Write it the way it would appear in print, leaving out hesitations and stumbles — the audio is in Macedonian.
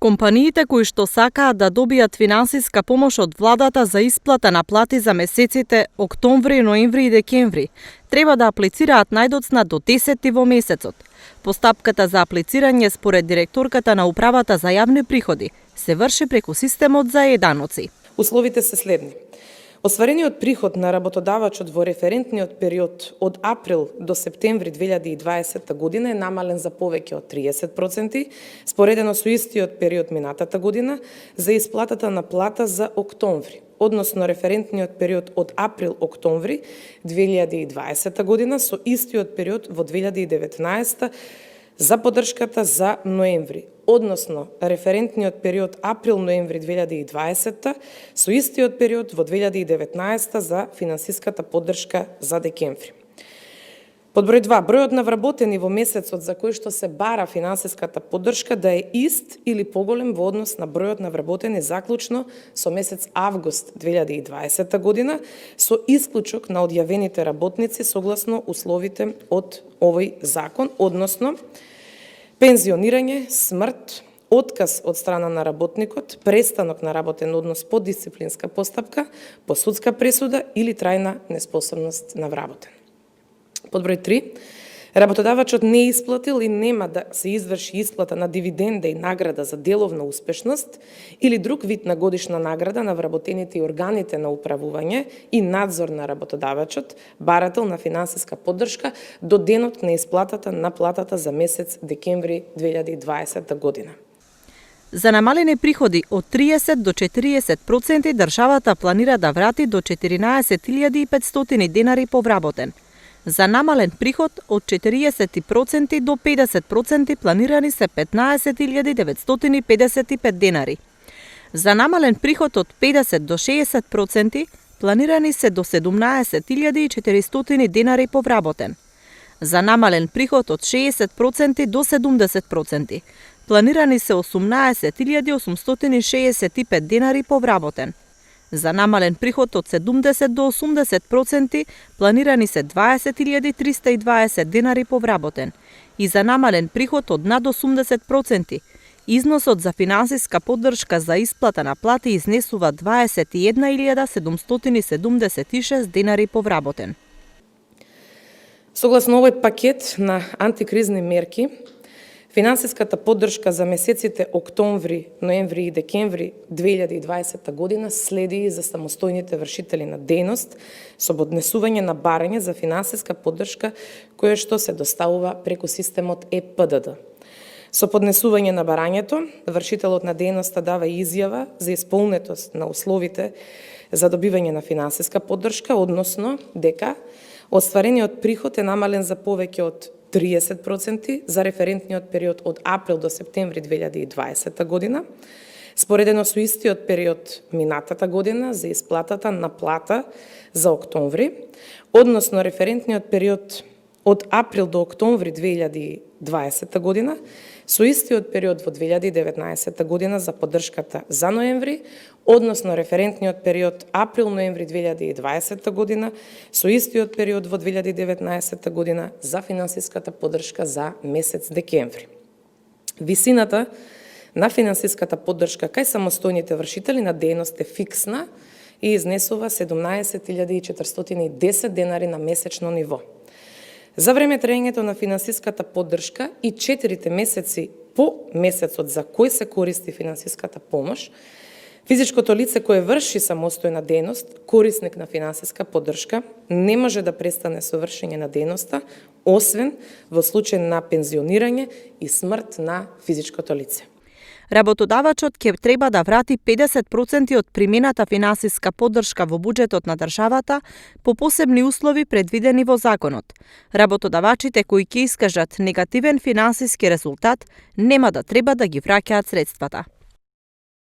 Компаниите кои што сакаат да добијат финансиска помош од владата за исплата на плати за месеците октомври, ноември и декември, треба да аплицираат најдоцна до 10 во месецот. Постапката за аплицирање според директорката на Управата за јавни приходи се врши преку системот за е-даноци. Условите се следни. Остварениот приход на работодавачот во референтниот период од април до септември 2020 година е намален за повеќе од 30%, споредено со истиот период минатата година за исплатата на плата за октомври, односно референтниот период од април-октомври 2020 година со истиот период во 2019 за поддршката за ноември, односно референтниот период април-ноември 2020 со истиот период во 2019 за финансиската поддршка за декември. Под број 2, бројот на вработени во месецот за кој што се бара финансиската поддршка да е ист или поголем во однос на бројот на вработени заклучно со месец август 2020 година, со исклучок на одјавените работници согласно условите од овој закон, односно пензионирање, смрт, отказ од страна на работникот, престанок на работен однос по дисциплинска постапка, по судска пресуда или трајна неспособност на вработен. Под број 3, работодавачот не исплатил и нема да се изврши исплата на дивиденда и награда за деловна успешност или друг вид на годишна награда на вработените и органите на управување и надзор на работодавачот, барател на финансиска поддршка до денот на исплатата на платата за месец декември 2020 година. За намалени приходи од 30 до 40% државата планира да врати до 14.500 денари по вработен. За намален приход од 40% до 50% планирани се 15.955 денари. За намален приход од 50 до 60% планирани се до 17.400 денари по вработен. За намален приход од 60% до 70% планирани се 18.865 денари по вработен. За намален приход од 70 до 80% планирани се 20.320 денари по вработен и за намален приход од над 80% износот за финансиска поддршка за исплата на плати изнесува 21.776 денари по вработен. Согласно овој пакет на антикризни мерки, финансиската поддршка за месеците октомври, ноември и декември 2020 година следи и за самостојните вршители на дејност со поднесување на барање за финансиска поддршка кое што се доставува преку системот ЕПДД. Со поднесување на барањето, вршителот на дејноста дава изјава за исполнетост на условите за добивање на финансиска поддршка, односно дека остварениот приход е намален за повеќе од 30% за референтниот период од април до септември 2020 година, споредено со истиот период минатата година за исплатата на плата за октомври, односно референтниот период од април до октомври 2020 година, со истиот период во 2019 година за поддршката за ноември, односно референтниот период април-ноември 2020 година, со истиот период во 2019 година за финансиската поддршка за месец декември. Висината на финансиската поддршка кај самостојните вршители на дејност е фиксна и изнесува 17.410 денари на месечно ниво. За време траењето на финансиската поддршка и 4 месеци по месецот за кој се користи финансиската помош, физичкото лице кое врши самостојна дејност, корисник на финансиска поддршка, не може да престане со вршење на дејноста, освен во случај на пензионирање и смрт на физичкото лице. Работодавачот ќе треба да врати 50% од примената финансиска поддршка во буџетот на државата по посебни услови предвидени во законот. Работодавачите кои ќе искажат негативен финансиски резултат нема да треба да ги враќаат средствата.